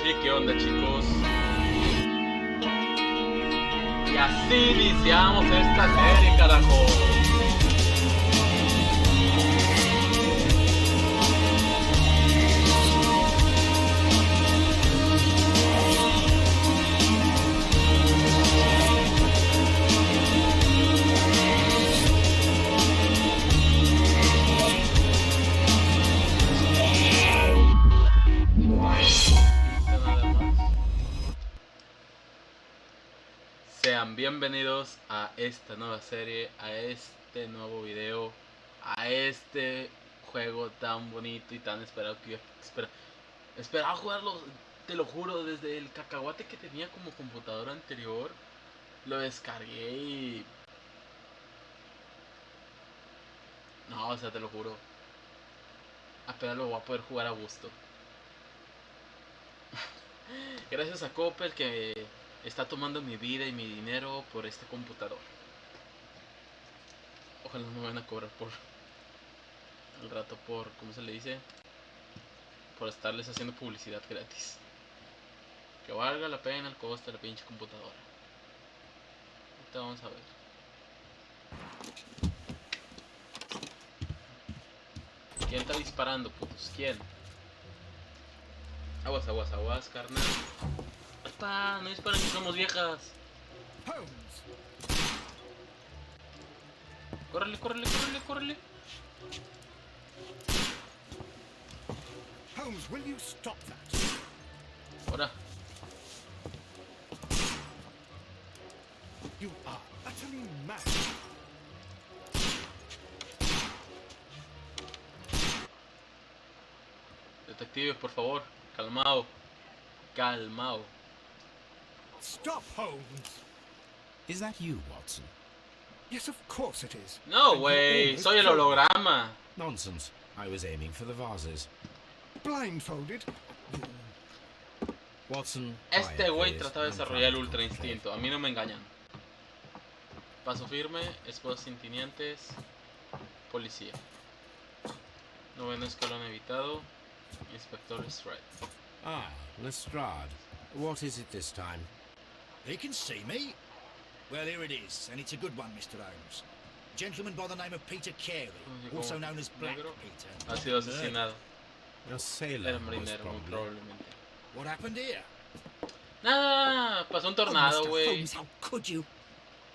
¿Y qué onda, chicos? Y así iniciamos esta serie, carajo. Sean bienvenidos a esta nueva serie, a este nuevo video, a este juego tan bonito y tan esperado que yo esperaba jugarlo, te lo juro, desde el cacahuate que tenía como computadora anterior. Lo descargué y... no, o sea, te lo juro, apenas lo voy a poder jugar a gusto. Gracias a COPPEL que está tomando mi vida y mi dinero por este computador. Ojalá no me van a cobrar por el rato, por, ¿cómo se le dice? Por estarles haciendo publicidad gratis. Que valga la pena el costo de la pinche computadora. Ahorita vamos a ver. ¿Quién está disparando, putos? ¿Quién? Aguas, aguas, aguas, carnal. ¡Apa! No disparen que somos viejas. Córrele, córrele, córrele, córrele. Holmes, will you stop that? Ahora. You are utterly mad. Detective, por favor, calmao. Calmao. Stop, Holmes. Is that you, Watson? Yes, of course it is. No, And you güey, almost soy el killed me. holograma. Nonsense. I was aiming for the vases. Blindfolded. Watson, Este quiet, güey please. trataba de I'm desarrollar el trying to ultra concentrate. instinto. A mí no me engañan. Paso firme, esposas intinientes, policía. Noveno escalón evitado, inspector Stride. Ah, Lestrade. What is it this time? He can see me. Well, here it is, and it's a good one, Mr. Holmes. A gentleman by the name of Peter Carey, also known as Black Negro. Peter. Ha sido asesinado. A sailor, Era most marinero, muy probably. probablemente. What happened here? Nada, pasó un tornado, Oh, Mr. güey. Holmes, how could you?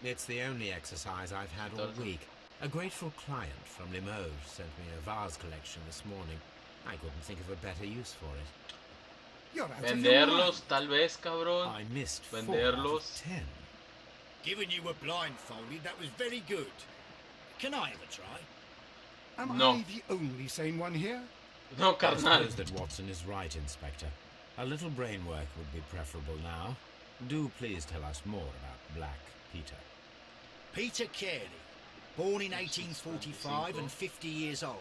It's the only exercise I've had all week. A grateful client from Limoges sent me a vase collection this morning. I couldn't think of a better use for it. You're out of your mind. Venderlos, tal vez, cabrón. I missed 4 out Venderlos. of 10. Given you were blindfolded, that was very good. Can I have a try? Am No. I the only sane one here? No, I carnal. suppose that Watson is right, Inspector. A little brain work would be preferable now. Do please tell us more about Black Peter. Peter Carey, born in 1845 and 50 years old.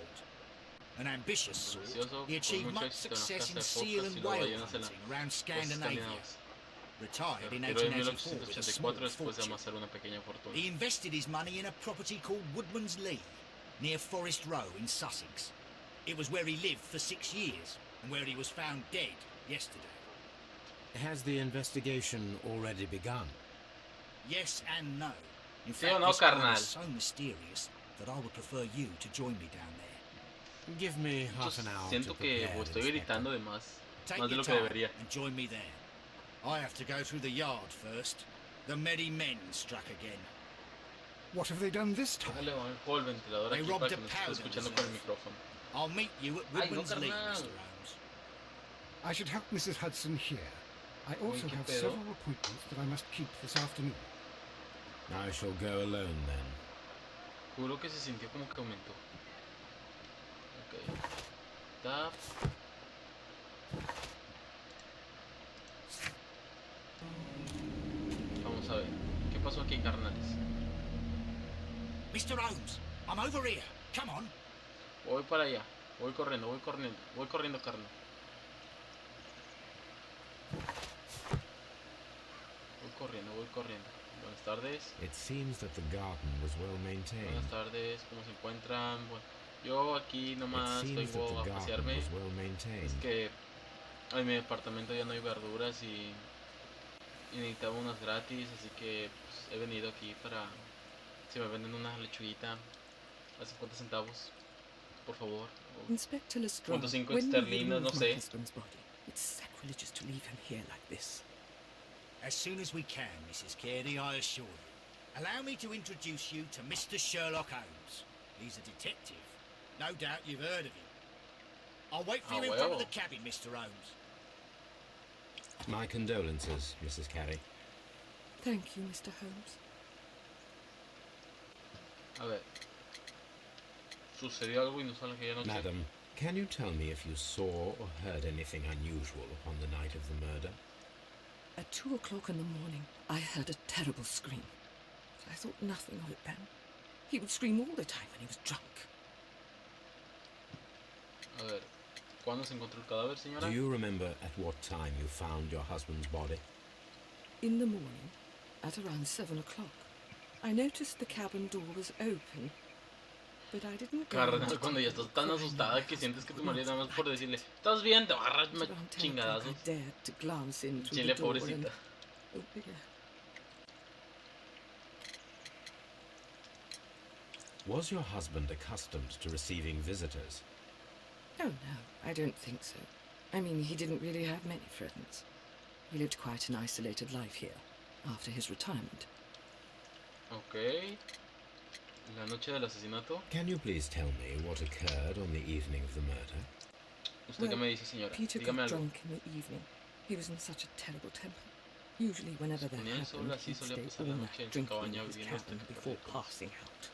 An ambitious sort, he achieved much success in seal and whale hunting around Scandinavia. Retired in Retiró en 1884 with a small 1884 después de fortune. amasar una pequeña fortuna. He invested his money in a property called Woodman's Lee, near Forest Row in Sussex. It was where he lived for 6 years, and where he was found dead yesterday. Has the investigation already begun? Yes and no. In Sí o fact, no, this crime carnal? is so mysterious that I would prefer you to join me down there. Give me half Entonces, an hour siento to que prepare, estoy Inspector. gritando de más. Take Más de your lo que time debería. and join me there. I have to go through the yard first. The Merry Men struck again. What have they done this time? Dale, bajo el ventilador They aquí robbed para a que nos esté powder escuchando con el reserve. micrófono. I'll meet you at Ay, no, Woodman's Lee, carnal. Mr. Holmes. I should help Mrs. Hudson here. I also ¿qué have pedo? several appointments that I must keep this afternoon. I shall go alone then. Juro que se sintió como que aumentó. Ok. Tap. Vamos a ver. ¿Qué pasó aquí, carnales? Mr. Holmes, I'm over here. Come on. Voy para allá. Voy corriendo, voy corriendo. Voy corriendo, carnal. Voy corriendo, voy corriendo. Buenas tardes. It seems that the garden was well maintained. Buenas tardes. ¿Cómo se encuentran? Bueno, yo aquí It nomás seems that vengo the a garden pasearme. was well Es maintained. que En mi departamento ya no hay verduras y necesitaba unas gratis, así que pues, he venido aquí para si me venden una lechuguita a 50 centavos, por favor. Inspector Lestrade, 0.5 when you esterlinas, no remove my sé. husband's body, it's sacrilegious to leave him here like this. As soon as we can, Mrs. Carey, I assure you. Allow me to introduce you to Mr. Sherlock Holmes. He's a detective. No doubt you've heard of him. I'll wait for you in front of the cabin, Mr. Holmes. My condolences, Mrs. Carey. Thank you, Mr. Holmes. A ver. Sucedió algo inusual que ya no sé. Madam, can you tell me if you saw or heard anything unusual upon the night of the murder? At 2 o'clock in the morning, I heard a terrible scream. But I thought nothing of it then. He would scream all the time when he was drunk. A ver. ¿Cuándo se encontró el cadáver, señora? Do you remember at what time you found your husband's body? In the morning, at around 7 o'clock, I noticed the cabin door was open. But I didn't go. Carnal, cuando ya estás tan asustada que sientes que tu marido nada más por decirle ¿estás bien? Te va a agarrar chingadazos. Chile, pobrecita. Was your husband accustomed to receiving visitors? Oh, no, I don't think so. I mean, he didn't really have many friends. He lived quite an isolated life here, after his retirement. Okay. La noche del asesinato. Can you please tell me what occurred on the evening of the murder? ¿Usted qué me dice, señora? Peter Dígame got algo. drunk in the evening. He was in such a terrible temper. Usually, whenever that happened, he'd stay all night drinking in his cabin before passing out.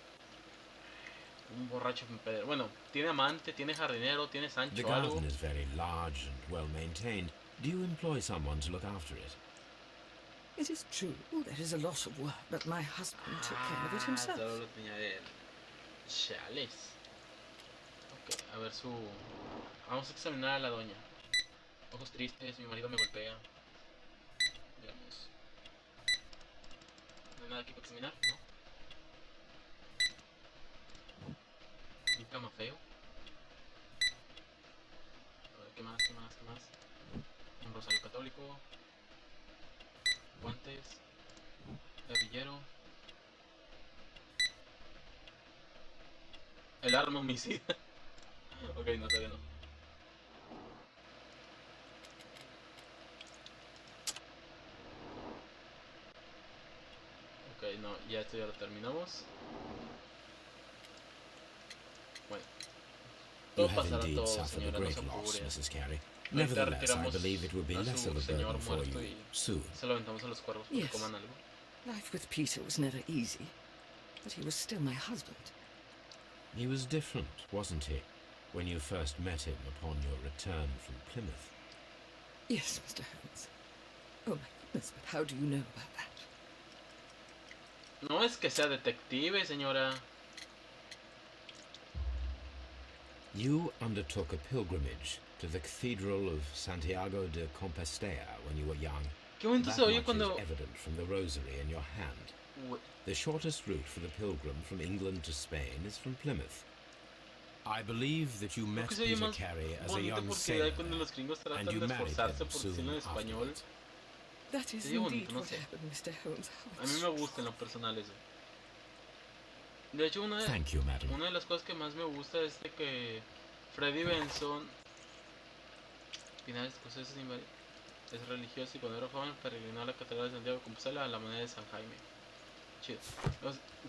Un borracho empedernido. Bueno, tiene amante, tiene jardinero, tiene The Sancho, algo. garden is very large and well maintained. Do you employ someone to look after it? It is true, there is a lot of work, but my husband took care of it himself. Todo lo tenía él. Chales. Ok, a ver su... Vamos a examinar a la doña. Ojos tristes, mi marido me golpea. Veamos. ¿No hay nada aquí para examinar? ¿No? Un cama feo. A ver, ¿qué más? ¿Qué más? ¿Qué más? Un rosario católico. Guantes. Guerrillero. El arma homicida. Ok, no, todavía no. Ok, no, ya esto ya lo terminamos. Bueno. You Todo have pasará indeed todo, suffered a señora, no great se loss, apure. Mrs. Carey. Ahorita Nevertheless, I retiramos believe it will be a less su of a señor burden for muerto you y soon. se lo aventamos a los cuervos para que Yes. coman algo. Life with Peter was never easy, but he was still my husband. He was different, wasn't he, when you first met him upon your return from Plymouth? Yes, Mr. Holmes. Oh my goodness, but how do you know about that? No es que sea detective, señora. You undertook a pilgrimage to the Cathedral of Santiago de Compostela when you were young. Qué bonito That se oye much cuando... is evident from the rosary in your hand. Uy, The shortest route for the pilgrim from England to Spain is from Plymouth. I believe that you creo met que se oye Peter más Carey as a bonito young porque sailor ya cuando los gringos there, and tratan you de married esforzarse him por soon decirlo en español. afterwards. That is Sí, bonito, indeed no what sé. happened, Mr. Holmes. A mí me gusta en lo personal eso. De hecho, Thank you, madam. una de las cosas que más me gusta es de que Freddy Benson, finales cosas es religioso y cuando era joven peregrinó a la Catedral de Santiago de Compostela a la moneda de San Jaime. Chido.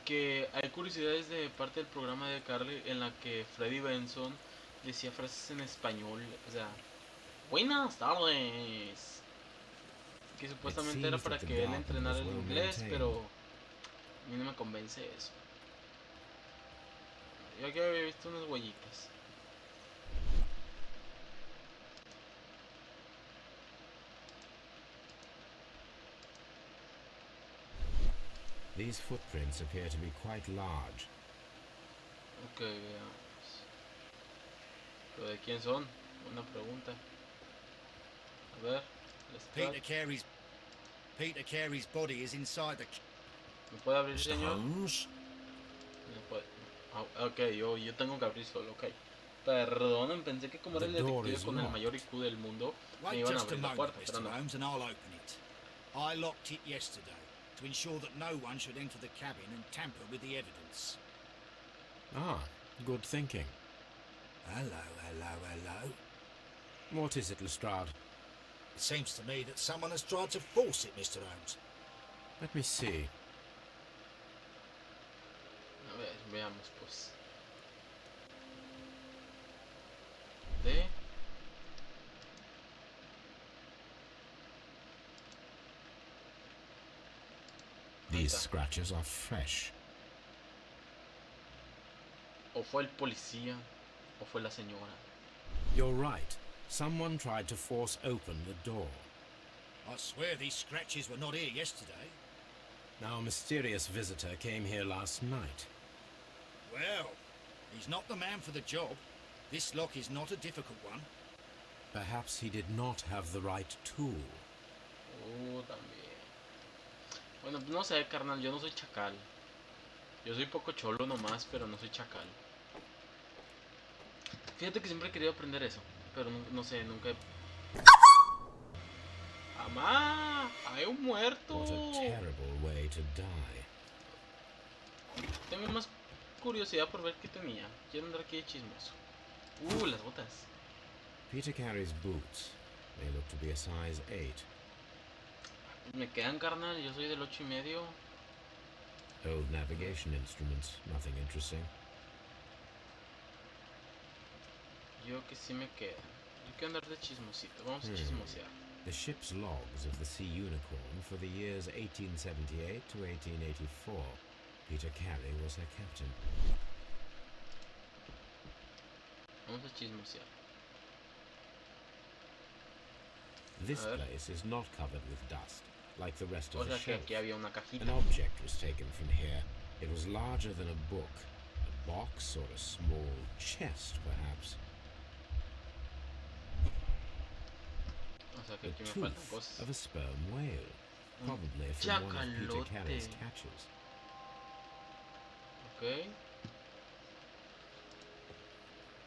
Que hay curiosidades de parte del programa de Carly en la que Freddy Benson decía frases en español, o sea, buenas tardes. Que supuestamente era para que él entrenara el inglés, pero a mí no me convence eso. Yo aquí había visto unas huellitas. These footprints appear to be quite large. Ok, veamos. ¿Pero de quién son? Una pregunta. A ver, Peter Carey's body is inside the... ¿me puede abrir, Mr. señor? Holmes? No puede. Ah, ok, yo tengo que abrir solo, ok. Perdonen, pensé que como era el The door detective is con el locked. mayor IQ del mundo, me Wait iban a just a abrir la moment, puerta, Mr. pero no. Holmes, and I'll open it. I locked it yesterday to ensure that no one should enter the cabin and tamper with the evidence. Ah, good thinking. Hello, hello, hello. What is it, Lestrade? It seems to me that someone has tried to force it, Mr. Holmes. Let me see. A ver, veamos pues. De... These está. scratches are fresh. O fue el policía, o fue la señora. You're right. Someone tried to force open the door. I swear these scratches were not here yesterday. Our mysterious visitor came here last night. Well, he's not the man for the job. This lock is not a difficult one. Perhaps he did not have the right tool. También. Bueno, no sé, carnal, yo no soy chacal. Yo soy poco cholo nomás, pero no soy chacal. Fíjate que siempre he querido aprender eso, pero no sé, nunca he... ¡Mamá! ¡Hay un muerto! What a terrible way to die. Tengo más curiosidad por ver qué tenía. Quiero andar aquí de chismoso. Las botas. Peter Carey's boots. They look to be a size 8. Me quedan, carnal, yo soy del 8.5. Old navigation instruments, nothing interesting. Yo que sí me quedan. Yo quiero andar de chismosito. Vamos a chismosear. The ship's logs of the Sea Unicorn for the years 1878 to 1884. Peter Carey was her captain. Vamos a chismosear. This place is not covered with dust, like the rest O of the sea que shelf. aquí había una cajita. An object was taken from here. It was larger than a book, a box or a small chest, perhaps. O sea que The aquí me faltan tooth cosas. of a sperm whale, probably from one of Peter chacalote. Carey's catches. Ok.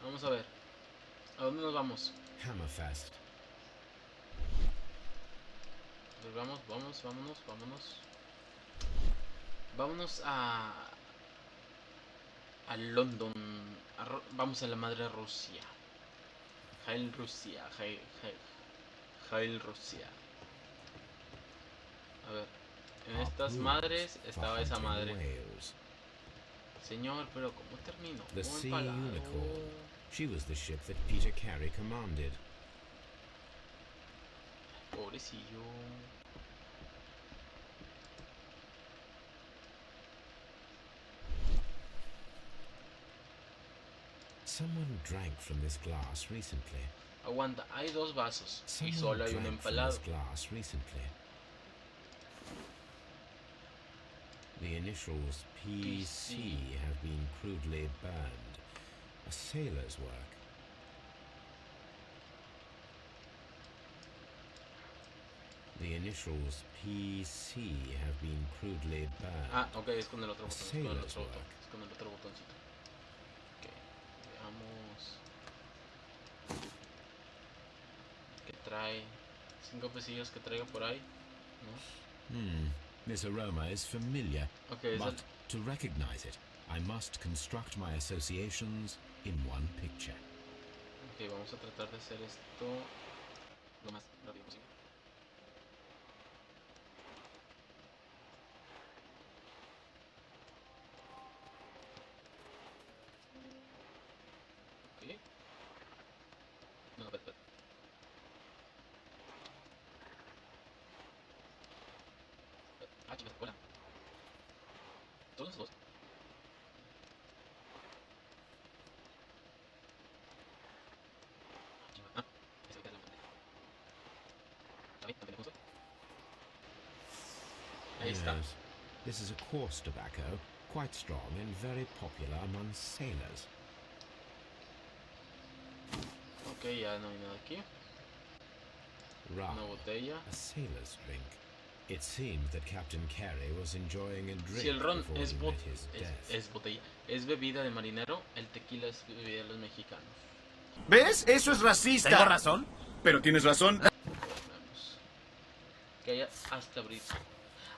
Vamos a ver. ¿A dónde nos vamos? Hammerfest. Pues vámonos. Vámonos a London. Vamos a la madre Rusia. Heil Rusia. Heil Rusia. A ver. En estas madres estaba esa madre. Señor, pero ¿cómo termino? The ¿Cómo Sea empalado? Unicorn. She was the ship that Peter Carey commanded. Pobrecillo. Someone drank from this glass recently. Aguanta, hay dos vasos y Someone solo hay un drank from empalado. this glass recently. The initials PC have been crudely burned. A sailor's work. The initials PC have been crudely burned. Ah, ok, es con el otro A botón. Es con el sailor's otro botón. work. Es con el otro botoncito. Ok, veamos. ¿Qué trae? 5 pesillos que traiga por ahí. ¿No? This aroma is familiar, Ok, es but to recognize it, I must construct my associations in one picture. Ok, vamos a tratar de hacer esto lo más rápido posible. Ok. No, espera. Ah, chicas, hola. Todos dos. Ah, esa es la pantalla. ¿Está bien? ¿Está bien justo? Ahí está. Yes. This is a coarse tobacco, quite strong and very popular among sailors. Ok, ya no hay nada aquí. Rum, Una botella. a sailor's drink. It seemed that Captain Carey was enjoying a drink Si el ron before es, he met his death. es botella, es bebida de marinero, el tequila es bebida de los mexicanos. ¿Ves? Eso es racista. ¿Tengo razón? Pero tienes razón. Vamos. Que haya hasta abrir.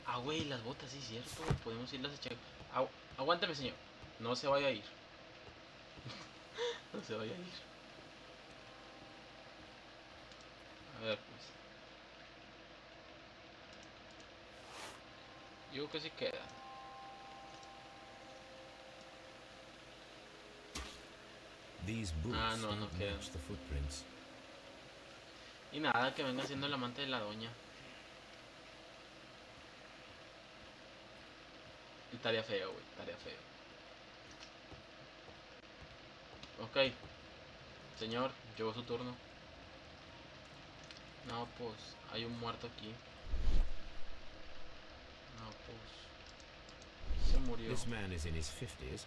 Ah, güey, las botas, sí, cierto. Podemos irlas a checar. Aguántame, señor. No se vaya a ir. No se vaya a ir. A ver, pues. Yo creo que sí quedan. These boots no don't quedan. match the footprints. Y nada, que venga siendo el amante de la doña. Y estaría feo, güey, estaría feo. Ok. Señor, llegó su turno. No, pues, hay un muerto aquí. No, pues, se murió. This man is in his 50s,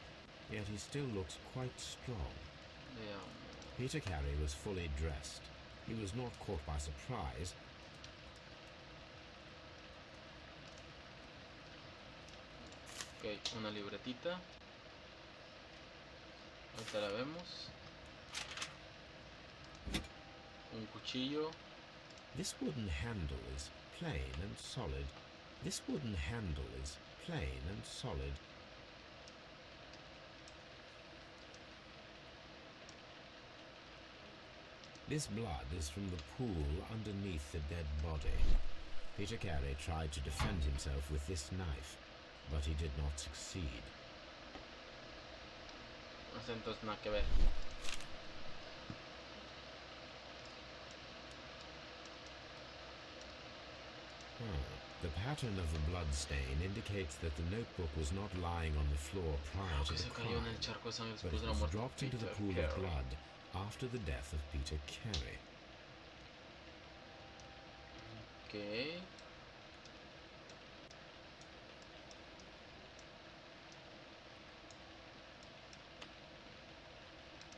yet he still looks quite strong. Veamos. Peter Carey was fully dressed. He was not caught by surprise. Ok, una libretita. Ahorita la vemos. Un cuchillo. This wooden handle is plain and solid. This wooden handle is plain and solid. This blood is from the pool underneath the dead body. Peter Carey tried to defend himself with this knife, but he did not succeed. Entonces nada que ver. The pattern of the blood stain indicates that the notebook was not lying on the floor prior to the crime, but it was dropped into the pool of blood after the death of Peter Carey. Okay.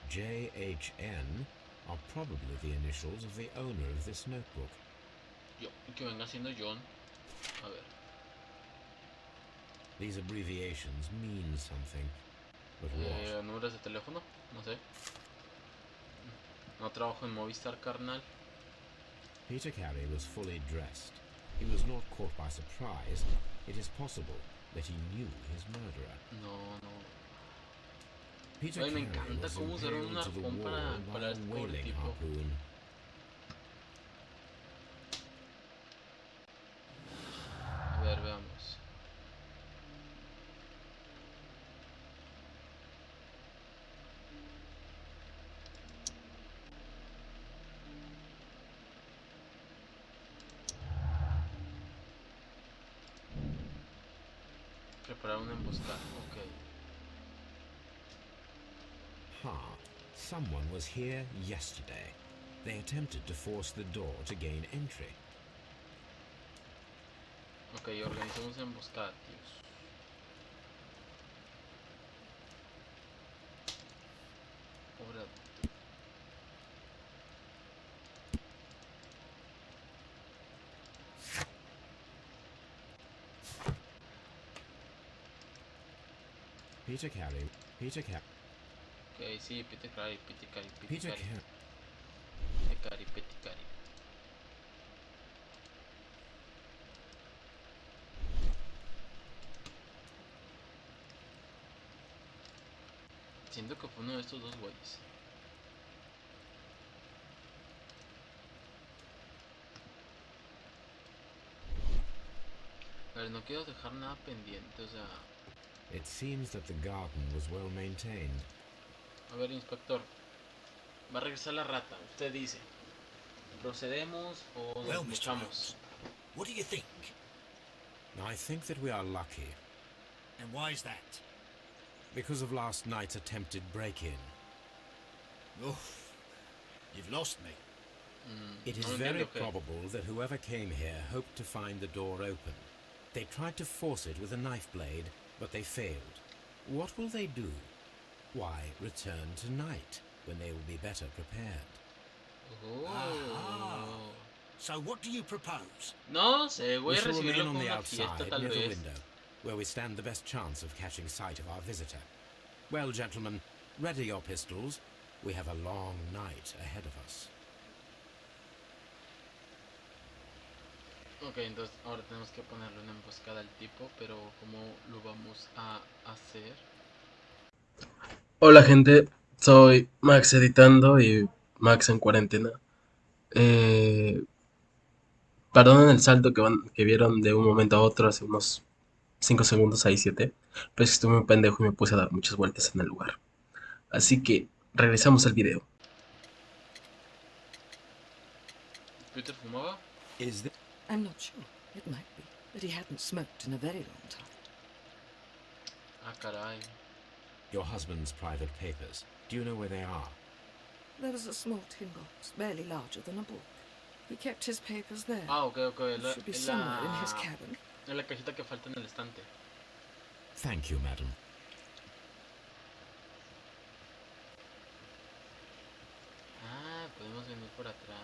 JHN are probably the initials of the owner of this notebook. Yo, que venga siendo John. A ver. These abbreviations mean something, but what? Números de teléfono, no sé. No trabajo en Movistar, carnal. Peter Carey was fully dressed. He was not caught by surprise. It is possible that he knew his murderer. No, no. Peter Ay, me Carey encanta was cómo usaron un impaled to the arpón wall para by a este pobre whaling tipo. harpoon. A ver, veamos. Preparar una emboscada, ok. Someone was here yesterday. They attempted to force the door to gain entry. Ok, organizamos emboscada, tíos. Ahora. Peter Carey. Ok, sí, Peter Carey. Peter Carey. Siento que fue uno de estos dos güeyes. A ver, no quiero dejar nada pendiente, o sea... It seems that the garden was well maintained. A ver, inspector. Va a regresar la rata, usted dice. ¿Procedemos o Well, nos Mr. luchamos? Holmes, what do you think? I think that we are lucky And why is that? because of last night's attempted break-in. Oh, you've lost me. It is no very entiendo qué. probable that whoever came here hoped to find the door open. They tried to force it with a knife blade, but they failed. What will they do? Why, return tonight, when they will be better prepared. Oh. So what do you propose? No sé, voy We a shall recibirlo remain on con the una fiesta outside tal near the vez. window, where we stand the best chance of catching sight of our visitor. Well, gentlemen, ready your pistols. We have a long night ahead of us. Ok, entonces ahora tenemos que ponerle una emboscada al tipo, pero ¿cómo lo vamos a hacer? Hola gente, soy Max editando y Max en cuarentena. Perdonen el salto que vieron de un momento a otro hace unos 5 segundos, ahí 7, pero es que estuve muy pendejo y me puse a dar muchas vueltas en el lugar. Así que regresamos al video. ¿Peter fumaba? Is this... I'm not sure. It might be, but he hadn't smoked in a very long time. Ah, caray. your husband's private papers? Do you know where they are? There was a small tin box, barely larger than a book. He kept his papers there. Ah, ok, ok. It should be somewhere in his cabin. En la cajita que falta en el estante. Thank you, madam. Ah, podemos venir por atrás.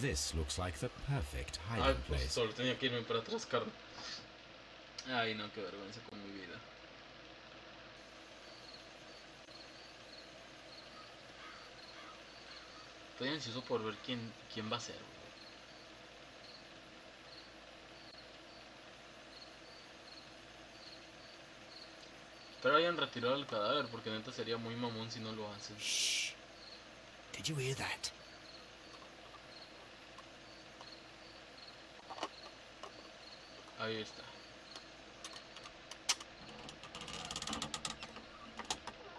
This looks like the perfect Ay, hiding pues place. solo tenía que irme por atrás, Carlos. Ay, no, qué vergüenza con mi vida. Estoy ansioso por ver quién va a ser, güey. Espero hayan retirado el cadáver, porque neta sería muy mamón si no lo hacen. Shh. Did you hear that? Ahí está.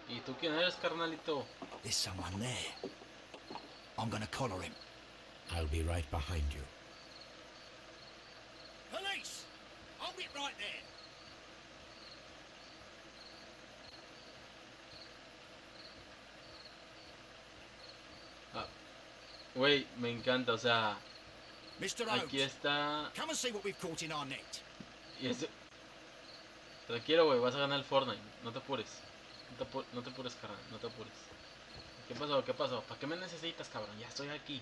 ¿Y tú quién eres, carnalito? There's someone there. I'm gonna collar him. I'll be right behind you. Police! I'll be right there. Ah, güey, me encanta, o sea, Mr. aquí Holmes, está. come and see what we've caught in our net. Y ese... Tranquilo, güey, vas a ganar el Fortnite. No te apures. No te apures, carnal. No te apures. ¿Qué pasó? ¿Qué pasó? ¿Para qué me necesitas, cabrón? Ya estoy aquí.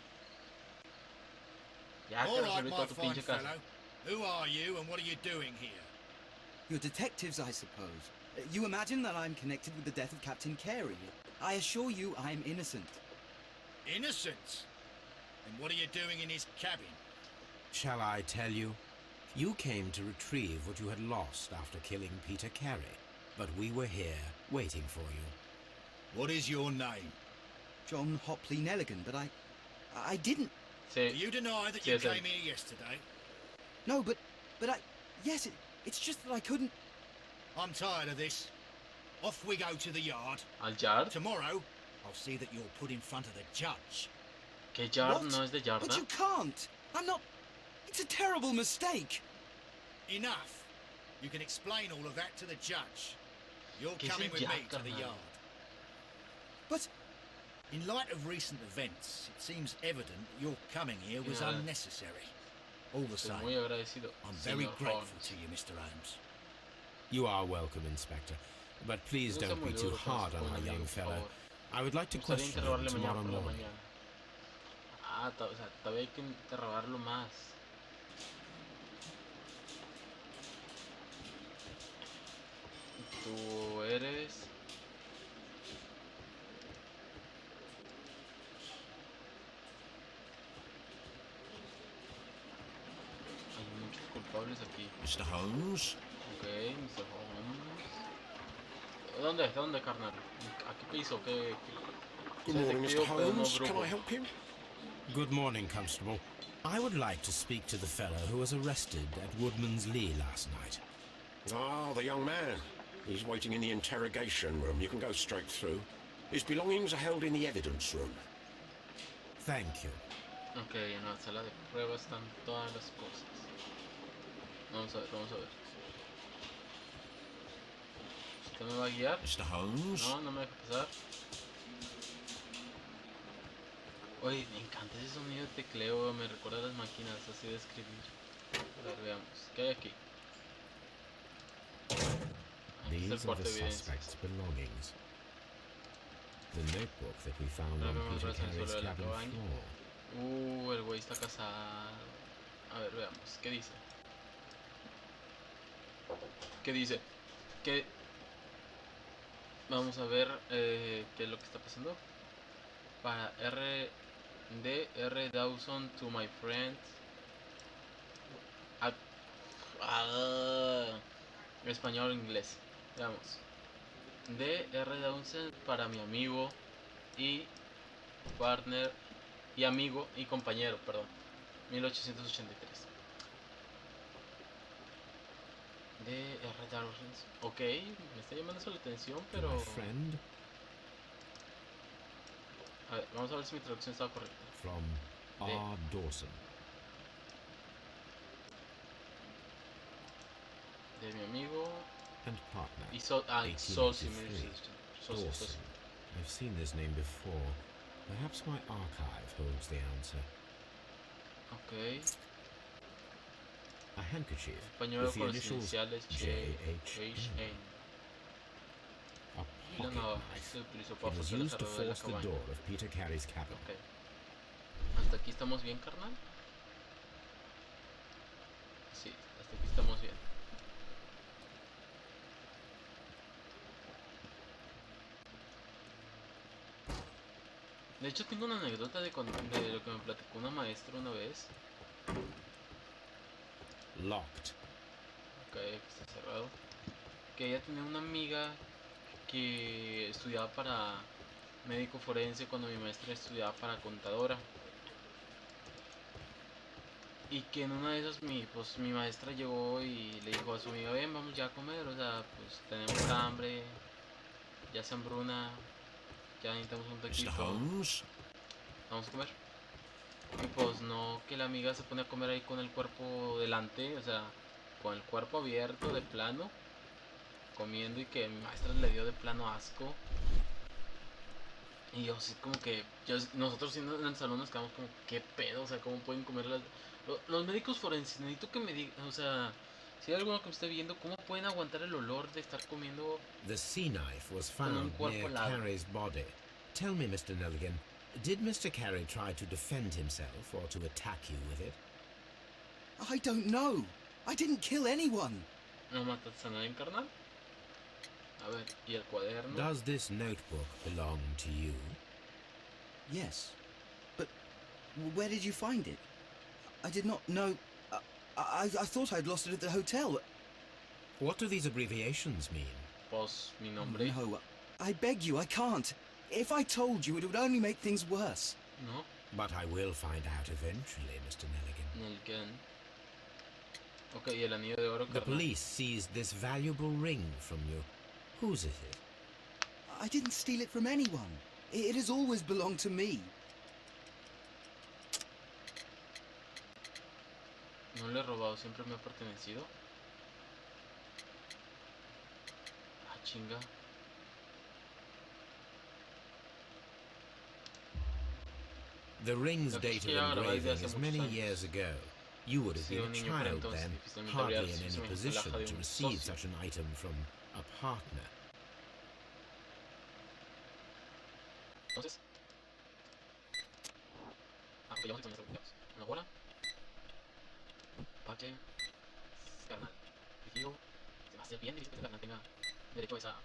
Ya te All right, resolví my toda tu fine pinche casa. fellow. Who are you and what are you doing here? You're detectives, I suppose. You imagine that I'm connected with the death of Captain Carey. I assure you I'm innocent. Innocent? And what are you doing in his cabin? Shall I tell you? You came to retrieve what you had lost after killing Peter Carey, but we were here waiting for you. What is your name? John Hopley Nelligan, but I didn't. Sí. Do you deny that Sí, you es él. came here yesterday? No, but yes, it's just that I couldn't. I'm tired of this. Off we go to the yard. ¿Al yard? Tomorrow, I'll see that you're put in front of the judge. ¿Qué yard? What? No es de yarda. But you can't. I'm not. It's a terrible mistake. Enough. You can explain all of that to the judge. You're ¿Qué es coming el with me yard, to the carnal? yard. But In light of recent events, it seems evident that your coming here was Yeah. unnecessary. All the Estoy same, muy agradecido. I'm very señor grateful Holmes. to you, Mr. Holmes. You are welcome, Inspector. But please Me gusta don't be muy too duro hard con on our un young amigo, por fellow. favor. I would like to Me gustaría question him interrogarle tomorrow mañana por la morning. mañana. Ah, o sea, todavía hay que interrogarlo más. Tú eres... Hay muchos culpables aquí. Mr. Holmes? Ok, Mr. Holmes. ¿Dónde, carnal? ¿A qué piso? ¿Qué? Good morning, Mr. Detective, pero no Holmes. Can brujo. I help you? Good morning, Constable. I would like to speak to the fellow who was arrested at Woodman's Lee last night. Ah, the young man. He's waiting in the interrogation room. You can go straight through. His belongings are held in the evidence room. Thank you. Ok, en la sala de pruebas están todas las cosas. Vamos a ver, vamos a ver. ¿Usted me va a guiar? Mr. Holmes? No, no me deja pasar. Oye, me encanta ese sonido de tecleo, me recuerda a las máquinas así de escribir. A ver, veamos. ¿Qué hay aquí? Aquí está el These are cuarto the de evidencias. suspect's belongings. The notebook that we found Creo on que me Peter parece el Carey's suelo de la cabin cabaña. floor. El güey está casado. A ver, veamos. ¿Qué dice? ¿Qué dice? ¿Qué? Vamos a ver qué es lo que está pasando. Para R Dawson to my friends. Español o inglés. Veamos. R Dawson para mi amigo y partner y amigo y compañero, perdón. 1883. R Dawson. Ok, me está llamando eso la atención, pero... A ver, vamos a ver si mi traducción estaba correcta. From R. Dawson. De mi amigo and partner. Y socio. Dawson. I've seen this name before. Perhaps my archive holds the answer. Okay. A handkerchief Pañuelo with the con las initials iniciales J.H.N. A pocket knife. It was used to force the door of Peter Carey's cabin. Okay. ¿Hasta aquí estamos bien, carnal? Sí, hasta aquí estamos bien. De hecho tengo una anécdota de lo que me platicó una maestra una vez. Locked. Ok, está cerrado. Que ella tenía una amiga que estudiaba para médico forense cuando mi maestra estudiaba para contadora. Y que en una de esas mi maestra llegó y le dijo a su amiga, ven, vamos ya a comer, o sea, pues tenemos hambre, ya se hambruna, ya necesitamos un taquito. Vamos a comer. Y pues no, que la amiga se pone a comer ahí con el cuerpo delante, o sea, con el cuerpo abierto de plano, comiendo, y que mi maestra le dio de plano asco. Y yo así como que, nosotros siendo en el salón nos quedamos como, ¿qué pedo? O sea, ¿cómo pueden comer los médicos forenses? Necesito que me digan, o sea, si hay alguno que me esté viendo, ¿cómo pueden aguantar el olor de estar comiendo? The sea knife was found near Carey's body. Tell me, Mr. Nelligan, did Mr. Carey try to defend himself or to attack you with it? I don't know. I didn't kill anyone. ¿No mataste a nadie, carnal? A ver, ¿y el cuaderno? Does this notebook belong to you? Yes. But where did you find it? I did not know. I thought I'd lost it at the hotel. What do these abbreviations mean? Pues, mi nombre. No, I beg you, I can't. If I told you, it would only make things worse. No. But I will find out eventually, Mr. Nelligan. Nelligan. Ok, y el anillo de oro, The carnal. police seized this valuable ring from you. Whose is it? I didn't steal it from anyone. It has always belonged to me. No le he robado, siempre me ha pertenecido. Ah, chinga. The ring's date of engraving is many years ago. You would have been a child then, hardly in any position to receive such an item from a partner. Entonces, ok, ya vamos a poner una bola. Pache, carnal. Y digo, se va a hacer bien difícil que el carnal tenga derecho a esa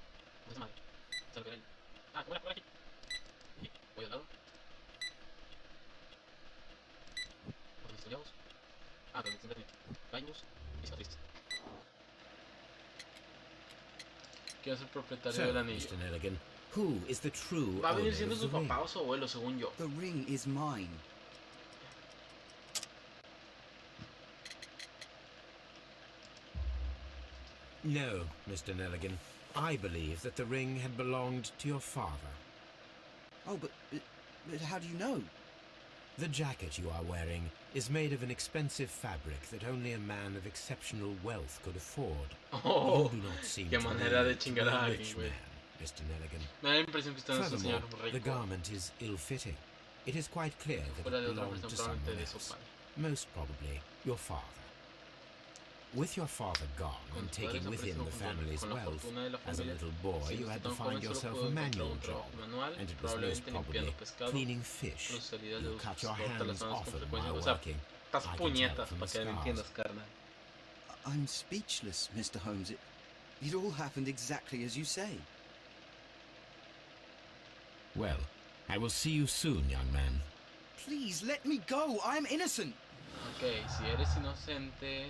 madre. O sea, lo que era él. Ah, ¿cómo era? Por aquí. Y voy al lado. Otros estudiados. Ah, pero siempre caímos y se tristes. ¿Quién es el propietario del anillo? Mr. Nelligan, who is the true Va a venir owner siendo of su the ring? papá o su abuelo, según yo. The ring is mine. No, Mr. Nelligan. I believe that the ring had belonged to your father. Oh, but how do you know? The jacket you are wearing is made of an expensive fabric that only a man of exceptional wealth could afford. Oh, you do not seem qué to manera de be chingar a a alguien, rich güey. man, Mr. Nelligan. Me da la impresión que usted no es un Furthermore, señor the rico. garment is ill-fitting. It is quite clear that Fuera it de otra belonged persona, to someone probablemente de su else. padre. Most probably your father. With your father gone and taking with him the family's wealth, as a little boy you had to find yourself a manual job, and it was most probably cleaning fish. You cut your hands often while working. I can tell from the scars. I'm speechless, Mr. Holmes. It all happened exactly as you say. Well, I will see you soon, young man. Please, let me go. I'm innocent. Okay, si eres inocente...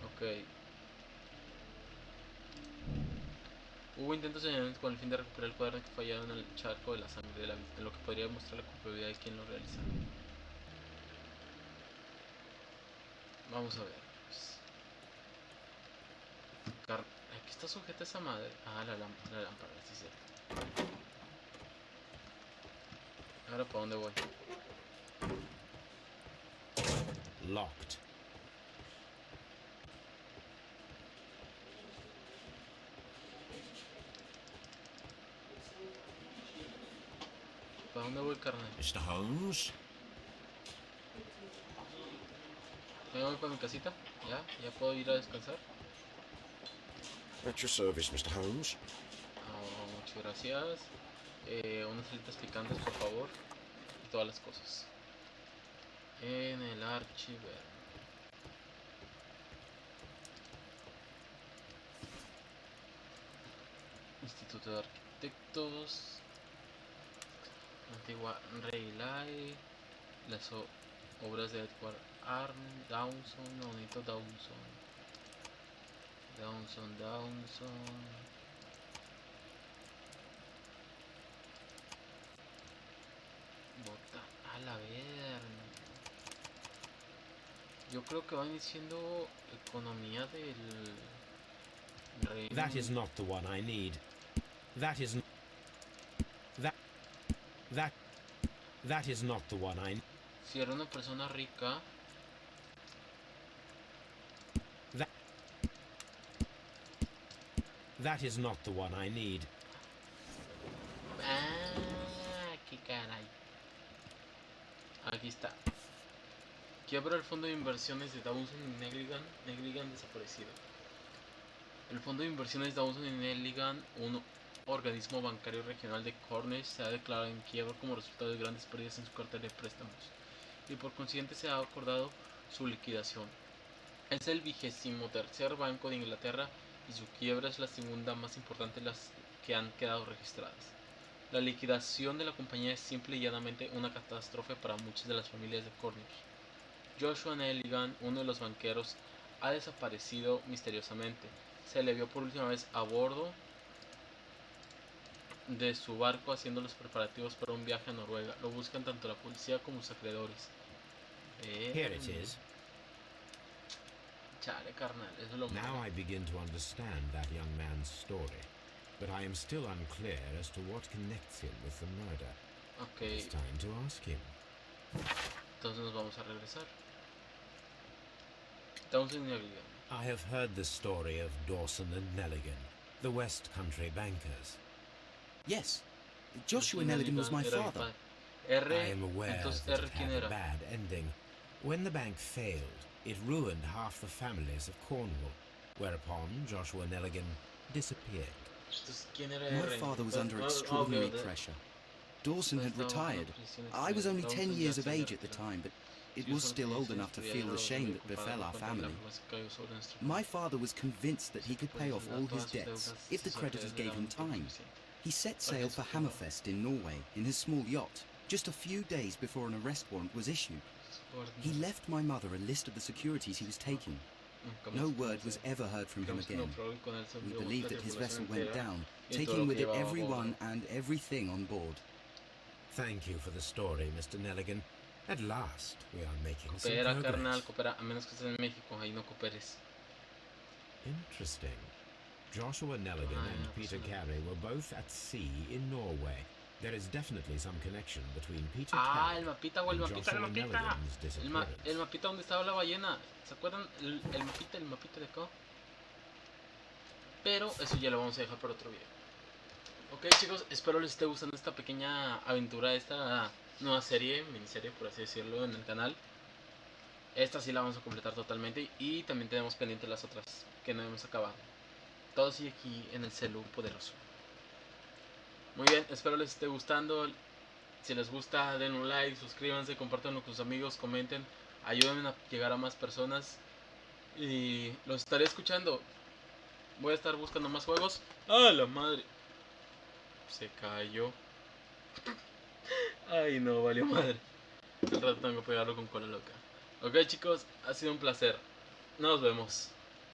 Ok. Hubo intentos con el fin de recuperar el cuaderno que fallaron en el charco de la sangre de la víctima, lo que podría mostrar la culpabilidad de quien lo realiza. Vamos a ver. Aquí está sujeta esa madre. Ah, la lámpara, sí, sí. Ahora, ¿para dónde voy? Locked. ¿Para dónde voy, carnal? Mr. Holmes? ¿Me voy para mi casita? ¿Ya puedo ir a descansar? At your service, Mr. Holmes. Muchas gracias. Unas salitas picantes, por favor. Y todas las cosas. En el archiver. Instituto de Arquitectos. Antigua Relay. Las obras de Edward Dawson. Bonito Dawson. Bota a la verga. Yo creo que van diciendo economía del reino. That is not the one I need. That is not the one I need. Si era una persona rica. That is not the one I need. Ah, qué caray. Aquí está. Quiebra el fondo de inversiones de Dawson y Nelligan desaparecido. El fondo de inversiones Dawson y Nelligan, un organismo bancario regional de Cornish, se ha declarado en quiebra como resultado de grandes pérdidas en su cartera de préstamos y por consiguiente se ha acordado su liquidación. Es el 23º banco de Inglaterra y su quiebra es la segunda más importante de las que han quedado registradas. La liquidación de la compañía es simple y llanamente una catástrofe para muchas de las familias de Cornish. Joshua Nelligan, uno de los banqueros, ha desaparecido misteriosamente. Se le vio por última vez a bordo de su barco haciendo los preparativos para un viaje a Noruega. Lo buscan tanto la policía como sus acreedores. Here it is. Chale, carnal, eso es lo malo. Now I begin to understand that young man's story, but I am still unclear as to what connects him with the murder. Okay. It's time to ask him. Entonces nos vamos a regresar. Dawson y Nelligan. I have heard the story of Dawson and Nelligan, the West Country bankers. Yes, Joshua Nelligan was my father. I am aware that it had a bad ending. When the bank failed, it ruined half the families of Cornwall, whereupon Joshua Nelligan disappeared. My father was under extraordinary pressure. Dawson had retired. I was only 10 years of age at the time, but it was still old enough to feel the shame that befell our family. My father was convinced that he could pay off all his debts if the creditors gave him time. He set sail for Hammerfest in Norway in his small yacht, just a few days before an arrest warrant was issued. He left my mother a list of the securities he was taking. No word was ever heard from him again. We believe that his vessel went down, taking with it everyone and everything on board. Thank you for the story, Mr. Nelligan. At last, we are making some Coopera, progress. carnal, coopera. A menos que estés en México, ahí no cooperes. Interesting. Joshua Nelligan and Peter Carey were both at sea in Norway. There is definitely some connection between Peter Carey el mapita, güey, el and mapita, Joshua el mapita. Nelligan's disappearance. El mapita donde estaba la ballena. ¿Se acuerdan? El mapita de acá. Pero eso ya lo vamos a dejar para otro video. Ok, chicos, espero les esté gustando esta pequeña aventura, esta nueva serie, miniserie por así decirlo, en el canal. Esta sí la vamos a completar totalmente y también tenemos pendientes las otras que no hemos acabado. Todo sigue aquí en el celu poderoso. Muy bien, espero les esté gustando. Si les gusta, den un like, suscríbanse, compártanlo con sus amigos, comenten, ayúdenme a llegar a más personas y los estaré escuchando. Voy a estar buscando más juegos. ¡Ah, la madre! Se cayó. Ay, no, valió madre. El rato tengo que pegarlo con cola loca. Ok, chicos, ha sido un placer. Nos vemos.